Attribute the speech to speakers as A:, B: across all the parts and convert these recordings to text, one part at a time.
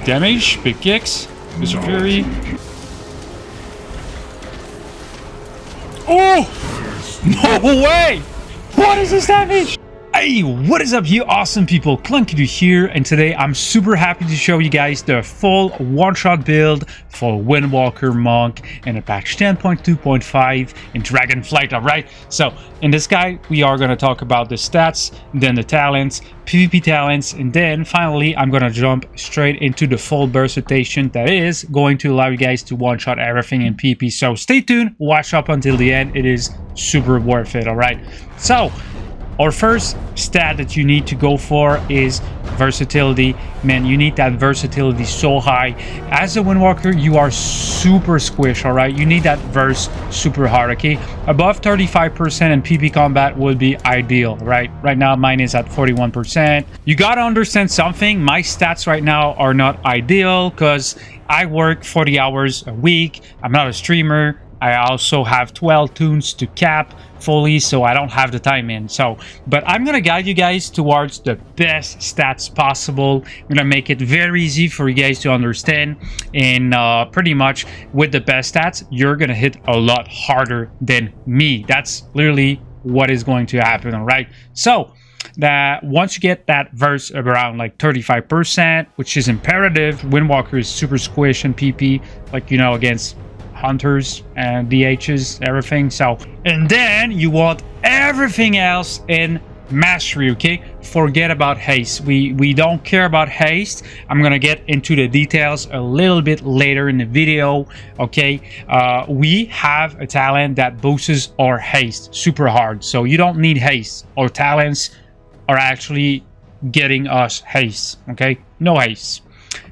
A: big damage, big kicks, Mr. Fury. Oh! No way! What is this damage? Hey, what is up, you awesome people? Clunky here, and today I'm super happy to show you guys the full one-shot build for Windwalker Monk in a patch 10.2.5 in Dragonflight. Alright, so in this guide we are going to talk about the stats, then the talents, PvP talents, and then finally I'm going to jump straight into the full burst rotation that is going to allow you guys to one-shot everything in PvP. So stay tuned, watch up until the end. It is super worth it. Alright, so our first stat that you need to go for is versatility. Man, you need that versatility so high. As a Windwalker, you are super squish, alright? You need that verse super hard, okay? Above 35% in PvP combat would be ideal, right? Right now, mine is at 41%. You gotta understand something. My stats right now are not ideal because I work 40 hours a week. I'm not a streamer. I also have 12 tunes to cap fully, so I don't have the time in. So, but I'm gonna guide you guys towards the best stats possible. I'm gonna make it very easy for you guys to understand, and pretty much with the best stats, you're gonna hit a lot harder than me. That's literally what is going to happen. All right. So that once you get that verse around like 35%, which is imperative, Windwalker is super squish and PP, like, you know, against hunters and DHs, everything. So, and then you want everything else in mastery, okay? Forget about haste. We don't care about haste. I'm gonna get into the details a little bit later in the video, okay? We have a talent that boosts our haste super hard, so you don't need haste. Our talents are actually getting us haste, okay? No haste.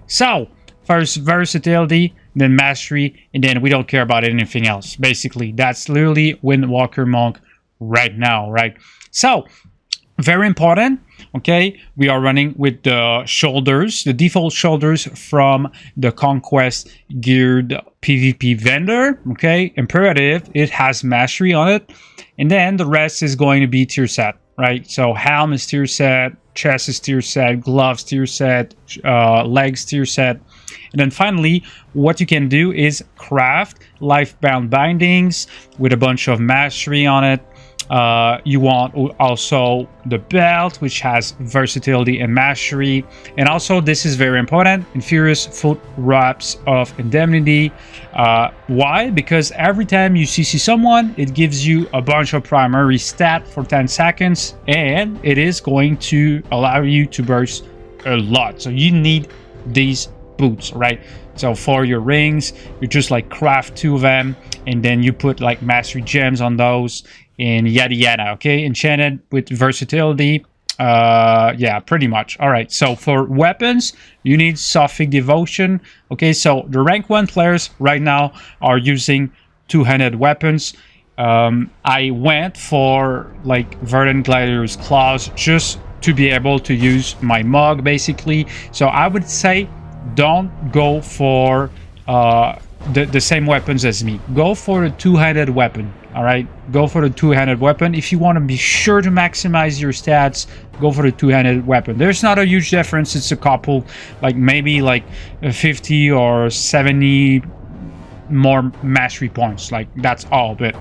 A: So first versatility, then mastery, and then we don't care about anything else. Basically, that's literally Windwalker Monk right now, right? So very important, okay? We are running with the shoulders, the default shoulders from the Conquest geared PvP vendor, okay? Imperative, it has mastery on it, and then the rest is going to be tier set, right? So helm is tier set, chest is tier set, gloves tier set, legs tier set. And then finally, what you can do is craft life-bound bindings with a bunch of mastery on it. You want also the belt, which has versatility and mastery. And also, this is very important, Infurious Foot Wraps of Indemnity. Why? Because every time you CC someone, it gives you a bunch of primary stat for 10 seconds. And it is going to allow you to burst a lot. So you need these boots, right? So for your rings, you just like craft 2 of them, and then you put like mastery gems on those, and yada yada, okay? Enchanted with versatility. Yeah, pretty much. All right, so for weapons, you need Sophic Devotion, okay? So the rank 1 players right now are using two-handed weapons. I went for like Verdant Gladiator's Claws just to be able to use my mug, basically. So I would say don't go for the same weapons as me. Go for the two-handed weapon. All right, go for the two-handed weapon. If you want to be sure to maximize your stats, go for the two-handed weapon. There's not a huge difference. It's a couple, like maybe like 50 or 70 more mastery points, like that's all. But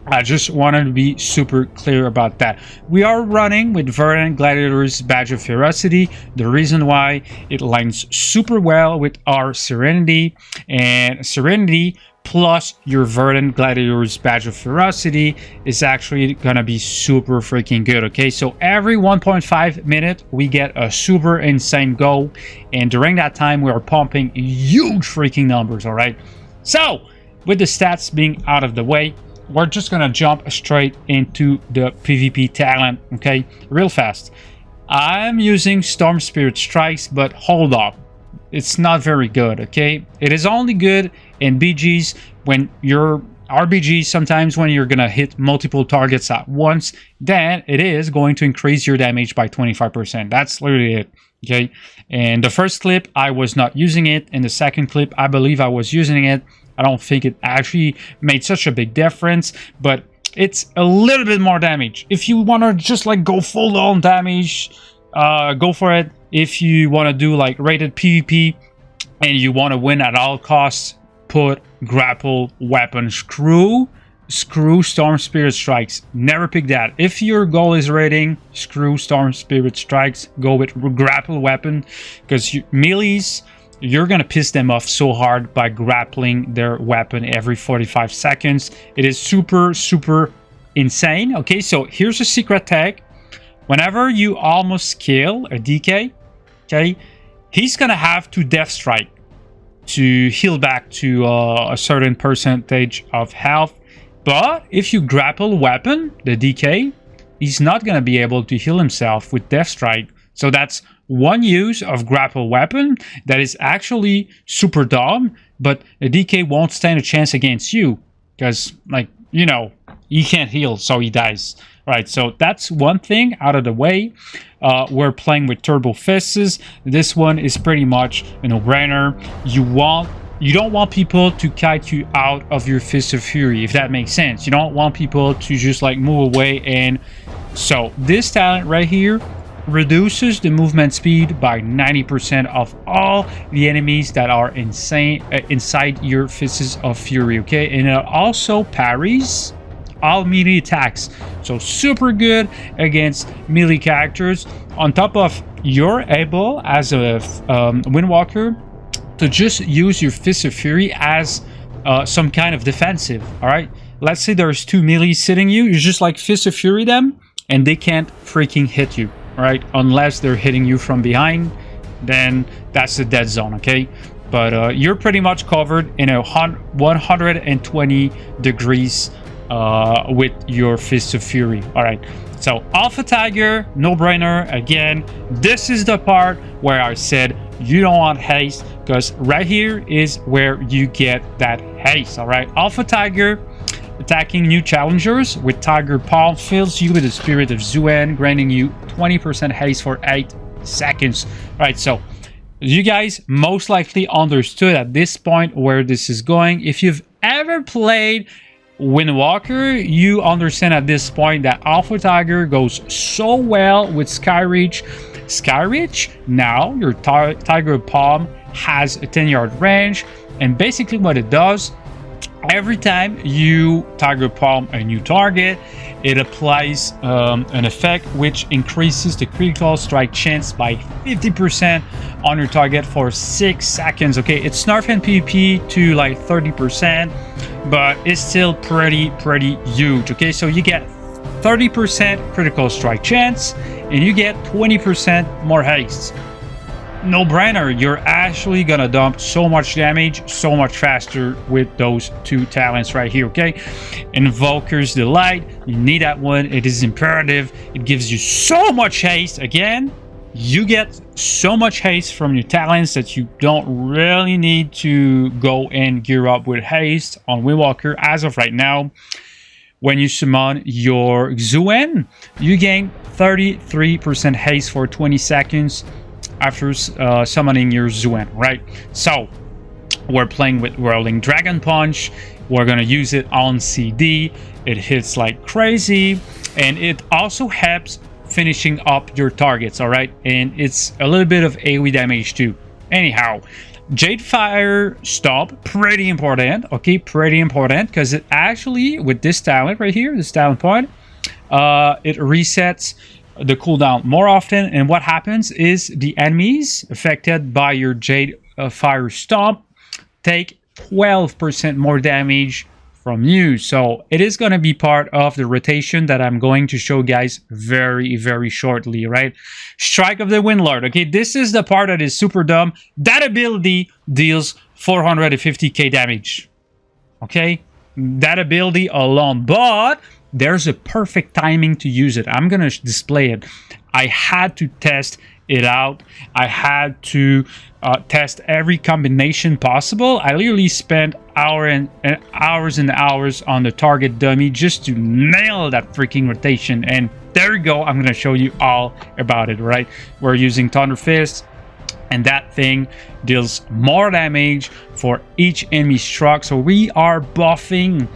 A: I just wanted to be super clear about that. We are running with Verdant Gladiator's Badge of Ferocity. The reason why it lines super well with our Serenity, and Serenity plus your Verdant Gladiator's Badge of Ferocity is actually gonna be super freaking good, okay? So every 1.5 minutes, we get a super insane go, and during that time, we are pumping huge freaking numbers, all right? So with the stats being out of the way, we're just gonna jump straight into the PvP talent, okay? Real fast. I'm using Storm Spirit Strikes, but hold up. It's not very good, okay? It is only good in BGs when you're RBGs, sometimes when you're gonna hit multiple targets at once, then it is going to increase your damage by 25%. That's literally it, okay? And the first clip, I was not using it. In the second clip, I believe I was using it. I don't think it actually made such a big difference, but it's a little bit more damage. If you want to just like go full on damage, go for it. If you want to do like rated PvP, and you want to win at all costs, put grapple weapon. Screw Storm Spirit Strikes. Never pick that. If your goal is raiding, screw Storm Spirit Strikes. Go with grapple weapon, because melees, you're gonna piss them off so hard by grappling their weapon every 45 seconds. It is super insane. Okay, so here's a secret tag. Whenever you almost kill a DK, okay, he's gonna have to death strike to heal back to a certain percentage of health. But if you grapple weapon the DK, he's not gonna be able to heal himself with death strike. So that's one use of grapple weapon that is actually super dumb, but the DK won't stand a chance against you because, like, you know, he can't heal, so he dies. Right, so that's one thing out of the way. We're playing with Turbo Fists. This one is pretty much a no-brainer. You don't want people to kite you out of your Fist of Fury, if that makes sense. You don't want people to just like move away. And so this talent right here reduces the movement speed by 90% of all the enemies that are inside your Fists of Fury, okay? And it also parries all melee attacks, so super good against melee characters. On top of, you're able as a Windwalker to just use your Fist of Fury as some kind of defensive. All right, let's say there's two melees sitting you just like Fist of Fury them, and they can't freaking hit you, right? Unless they're hitting you from behind, then that's the dead zone, okay? But you're pretty much covered in a 120 degrees with your Fist of Fury. All right, so Alpha Tiger, no-brainer. Again, this is the part where I said you don't want haste, because right here is where you get that haste. All right, Alpha Tiger attacking new challengers with Tiger Palm fills you with the Spirit of Zuen, granting you 20% haste for 8 seconds. All right, so you guys most likely understood at this point where this is going. If you've ever played Windwalker, you understand at this point that Alpha Tiger goes so well with Skyreach. Skyreach, now your Tiger Palm has a 10-yard range, and basically what it does, every time you Tiger Palm a new target, it applies an effect which increases the critical strike chance by 50% on your target for 6 seconds. Okay, it's nerfing PvP to like 30%, but it's still pretty huge. Okay, so you get 30% critical strike chance and you get 20% more haste. No brainer. You're actually gonna dump so much damage so much faster with those two talents right here. Okay, Invoker's Delight, you need that one. It is imperative. It gives you so much haste. Again, you get so much haste from your talents that you don't really need to go and gear up with haste on Windwalker as of right now. When you summon your Zuen, you gain 33% haste for 20 seconds after summoning your Zuen, right? So we're playing with Whirling Dragon Punch. We're gonna use it on CD. It hits like crazy, and it also helps finishing up your targets, all right? And it's a little bit of AoE damage too. Anyhow, Jade Fire Stomp, pretty important, okay? Pretty important, because it actually, with this talent right here, this talent point, it resets the cooldown more often. And what happens is the enemies affected by your Jade Fire Stomp take 12% more damage from you. So it is going to be part of the rotation that I'm going to show guys very shortly, right? Strike of the Windlord. Okay, this is the part that is super dumb. That ability deals 450k damage. Okay, that ability alone, but there's a perfect timing to use it. I'm gonna display it. I had to test it out. I had to test every combination possible. I literally spent hours and hours on the target dummy just to nail that freaking rotation. And there you go. I'm gonna show you all about it, right? We're using Thunder Fist, and that thing deals more damage for each enemy struck. So we are buffing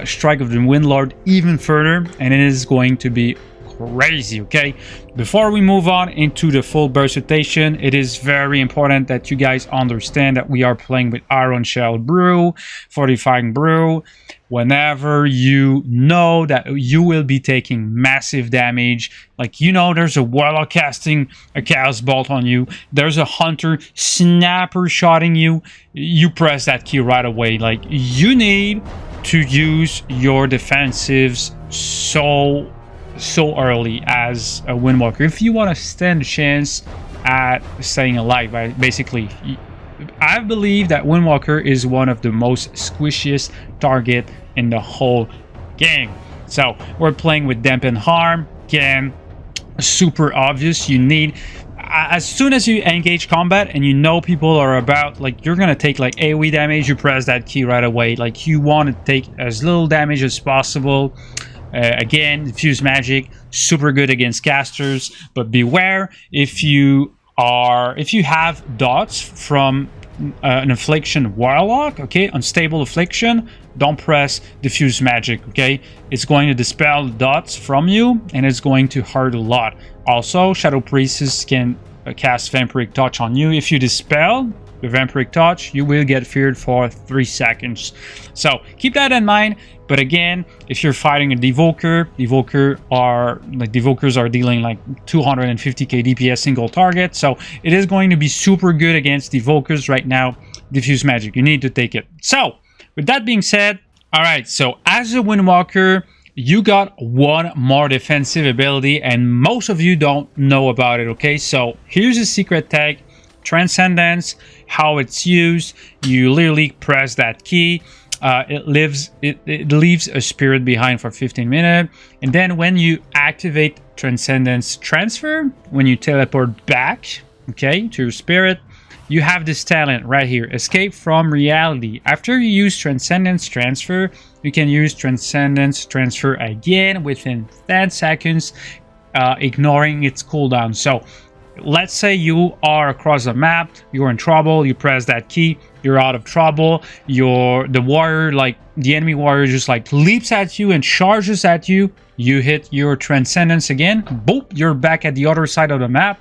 A: Strike of the Windlord even further, and it is going to be crazy. Okay, before we move on into the full burst rotation, it is very important that you guys understand that we are playing with Iron Shell Brew, Fortifying Brew. Whenever you know that you will be taking massive damage, like, you know, there's a warlock casting a chaos bolt on you, there's a hunter snapper shotting you, you press that key right away. Like, you need to use your defensives so early as a Windwalker if you want to stand a chance at staying alive. Basically, I believe that Windwalker is one of the most squishiest target in the whole game. So we're playing with Dampen Harm. Again, super obvious. You need, as soon as you engage combat and you know people are about, like, you're gonna take like AoE damage, you press that key right away. Like, you want to take as little damage as possible. Again, diffuse magic, super good against casters, but beware if you have dots from an affliction warlock, okay, unstable affliction, don't press diffuse magic, okay? It's going to dispel dots from you and it's going to hurt a lot. Also, Shadow Priestess can cast Vampiric Touch on you. If you dispel the Vampiric Touch, you will get feared for 3 seconds. So keep that in mind. But again, if you're fighting a Devouker, Devoukers are dealing like 250k DPS single target. So it is going to be super good against Devoukers right now. Diffuse magic, you need to take it. So with that being said, all right, so as a Windwalker, you got one more defensive ability and most of you don't know about it, okay? So here's a secret tag, Transcendence. How it's used, you literally press that key. It leaves a spirit behind for 15 minutes, and then when you activate Transcendence Transfer, when you teleport back, okay, to your spirit, you have this talent right here, Escape from Reality. After you use Transcendence Transfer, you can use Transcendence Transfer again within 10 seconds, ignoring its cooldown. So let's say you are across the map, you're in trouble, you press that key, you're out of trouble, the warrior, like the enemy warrior, just like leaps at you and charges at you, you hit your Transcendence again, boop, you're back at the other side of the map.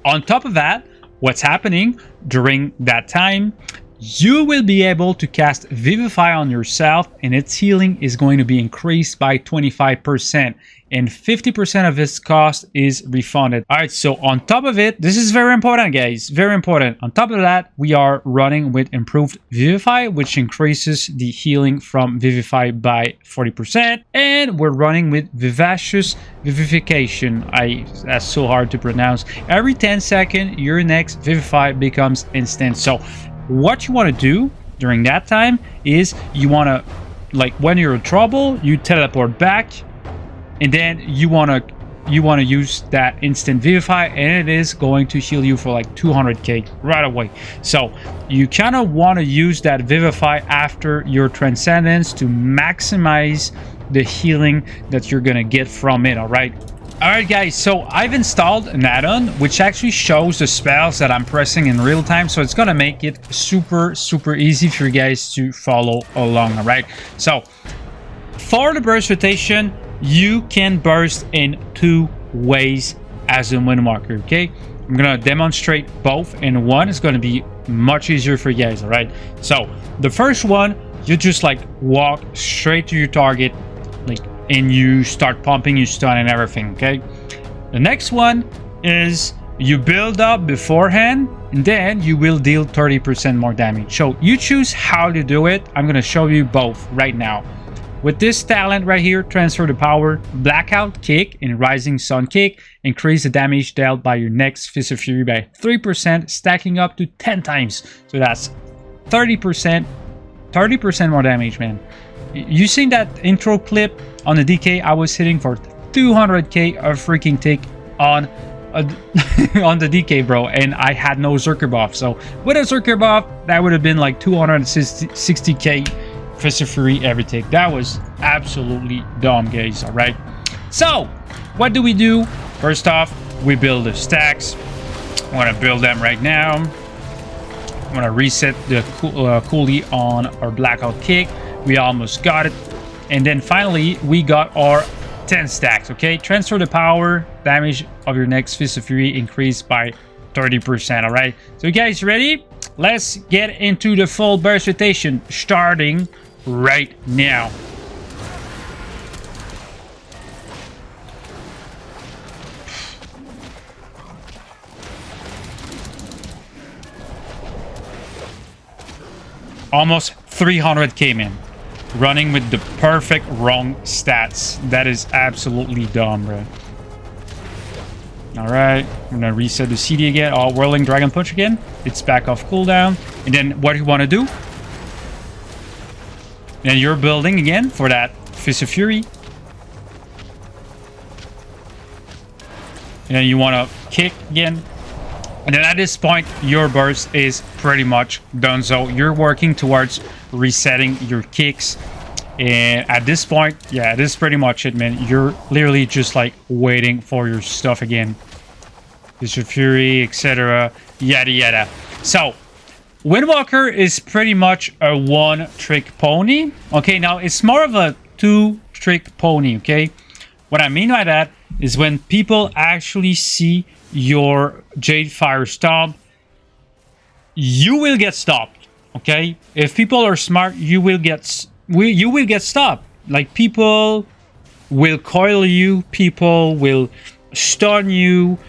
A: On top of that, what's happening during that time, you will be able to cast Vivify on yourself and its healing is going to be increased by 25%. And 50% of its cost is refunded. All right, so on top of it, this is very important, guys, very important. On top of that, we are running with improved Vivify, which increases the healing from Vivify by 40%. And we're running with Vivacious Vivification. That's so hard to pronounce. Every 10 seconds, your next Vivify becomes instant. So what you want to do during that time is you want to, like, when you're in trouble, you teleport back. And then you want to use that instant Vivify, and it is going to heal you for like 200k right away. So you kind of want to use that Vivify after your Transcendence to maximize the healing that you're going to get from it, all right? All right, guys, so I've installed an add-on which actually shows the spells that I'm pressing in real time. So it's going to make it super easy for you guys to follow along, all right? So for the burst rotation, you can burst in 2 ways as a Windwalker, okay? I'm gonna demonstrate both, and one is gonna be much easier for you guys, all right? So the first one, you just like walk straight to your target, like, and you start pumping your stun and everything, okay? The next one is you build up beforehand, and then you will deal 30% more damage. So you choose how to do it. I'm gonna show you both right now. With this talent right here, Transfer the Power, Blackout Kick and Rising Sun Kick, increase the damage dealt by your next Fist of Fury by 3%, stacking up to 10 times. So that's 30% more damage, man. You seen that intro clip on the DK? I was hitting for 200k of freaking tick on on the DK, bro, and I had no Zerker buff. So with a Zerker buff, that would have been like 260k Fist of Fury every tick. That was absolutely dumb, guys, all right? So what do we do? First off, we build the stacks. I want to build them right now. I want to reset the coolie on our Blackout Kick. We almost got it. And then finally, we got our 10 stacks, okay? Transfer the power, damage of your next Fist of Fury increased by 30%, all right? So you guys ready? Let's get into the full burst rotation, starting right now. Almost 300k, man. Running with the perfect wrong stats. That is absolutely dumb, bro. Alright, I'm gonna reset the CD again. Oh, Whirling Dragon Punch again. It's back off cooldown. And then what you want to do? Then you're building again for that Fist of Fury. And then you want to kick again. And then at this point, your burst is pretty much done. So you're working towards resetting your kicks. And at this point, yeah, this is pretty much it, man. You're literally just like waiting for your stuff again. Fist of Fury, etc. Yada yada. So Windwalker is pretty much a one-trick pony. Okay, now it's more of a two-trick pony, okay? What I mean by that is when people actually see your Jade Fire Stomp, you will get stopped, okay? If people are smart, you will get stopped. Like, people will coil you, people will stun you,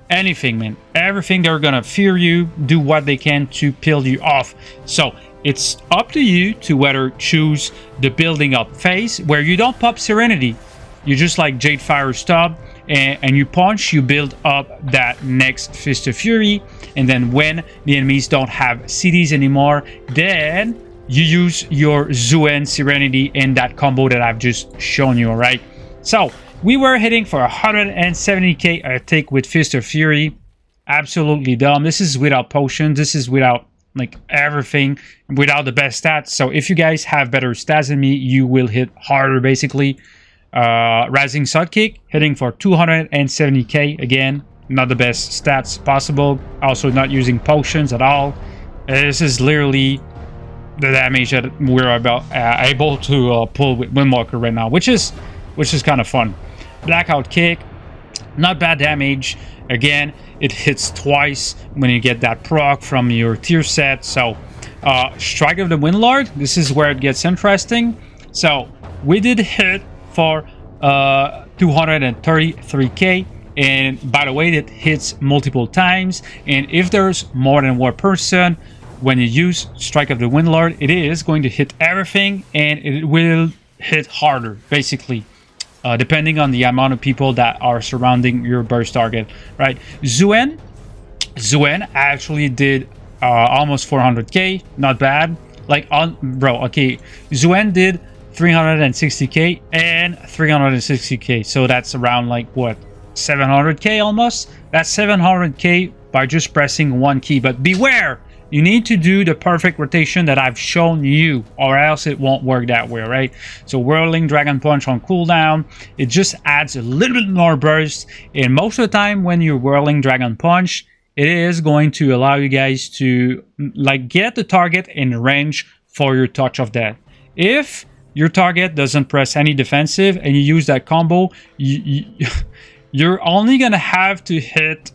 A: anything, man. Everything, they're gonna fear you, do what they can to peel you off. So it's up to you to whether choose the building up phase where you don't pop Serenity. You just like Jade Fire Stomp and you punch, you build up that next Fist of Fury, and then when the enemies don't have CDs anymore, then you use your Zuen Serenity in that combo that I've just shown you, alright? So we were hitting for 170k a tick with Fist of Fury. Absolutely dumb. This is without potions. This is without like everything, without the best stats. So if you guys have better stats than me, you will hit harder basically. Rising Sidekick hitting for 270k. Again, not the best stats possible. Also not using potions at all. This is literally the damage that we're able to pull with Windwalker right now, which is kind of fun. Blackout Kick, not bad damage. Again, it hits twice when you get that proc from your tier set. So Strike of the Windlord, this is where it gets interesting. So we did hit for 233k, and by the way, it hits multiple times, and if there's more than one person when you use Strike of the Windlord, it is going to hit everything, and it will hit harder basically, depending on the amount of people that are surrounding your burst target, right? Zuen actually did almost 400k, not bad. Like, okay, Zuen did 360k and 360k, so that's around like what, 700k almost. That's 700k by just pressing one key. But beware, you need to do the perfect rotation that I've shown you, or else it won't work that way, right? So Whirling Dragon Punch on cooldown, it just adds a little bit more burst, and most of the time when you're Whirling Dragon Punch, it is going to allow you guys to like get the target in range for your Touch of Death. If your target doesn't press any defensive and you use that combo, you're only gonna have to hit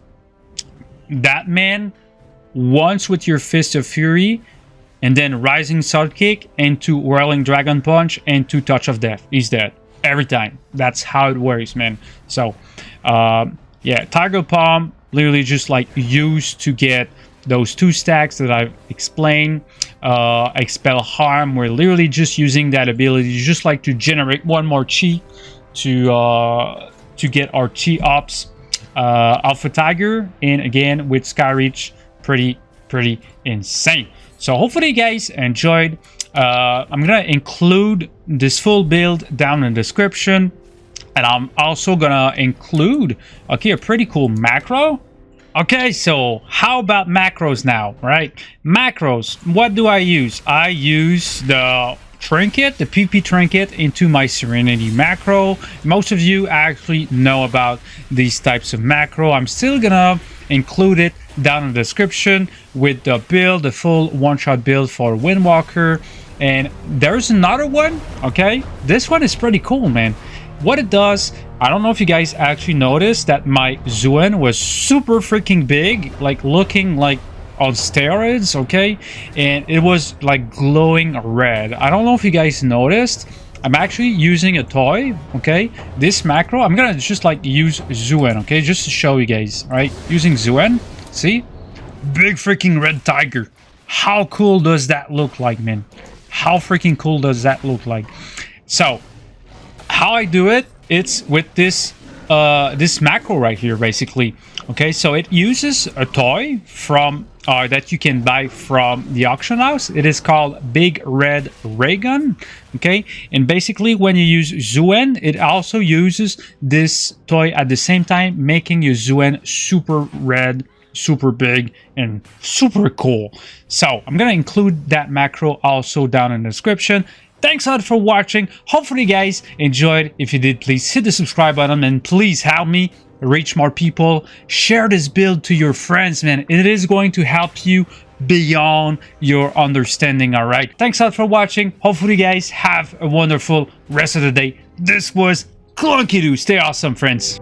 A: that man once with your Fist of Fury, and then Rising Sidekick into Whirling Dragon Punch and 2 Touch of Death. He's dead every time. That's how it works, man. So yeah, Tiger Palm literally just like used to get those 2 stacks that I've explained. Expel Harm, we're literally just using that ability just like to generate one more chi to get our chi ups. Alpha Tiger, and again with Skyreach, pretty insane. So hopefully you guys enjoyed. I'm gonna include this full build down in the description, and I'm also gonna include a pretty cool macro. Okay, so how about macros now, right? Macros, what do I use? I use the Trinket, the PP Trinket, into my Serenity macro. Most of you actually know about these types of macro. I'm still gonna include it down in the description with the build, the full one-shot build for Windwalker. And there's another one, okay? This one is pretty cool, man. what it does, I don't know if you guys actually noticed that my Zuen was super freaking big, like looking like on steroids, okay? And it was like glowing red. I don't know if you guys noticed. I'm actually using a toy, okay? This macro, I'm gonna just like use Zuen, okay? Just to show you guys, right? Using Zuen, see? Big freaking red tiger. How cool does that look like, man? How freaking cool does that look like? So, how I do it, it's with this this macro right here, basically. Okay, so it uses a toy from that you can buy from the auction house. It is called Big Red Ray Gun. Okay, and basically when you use Zuen, it also uses this toy at the same time, making your Zuen super red, super big, and super cool. So I'm gonna include that macro also down in the description. Thanks a lot for watching. Hopefully you guys enjoyed. If you did, please hit the subscribe button and please help me reach more people. Share this build to your friends, man. It is going to help you beyond your understanding. All right, thanks a lot for watching. Hopefully you guys have a wonderful rest of the day. This was Clunky Doo. Stay awesome, friends.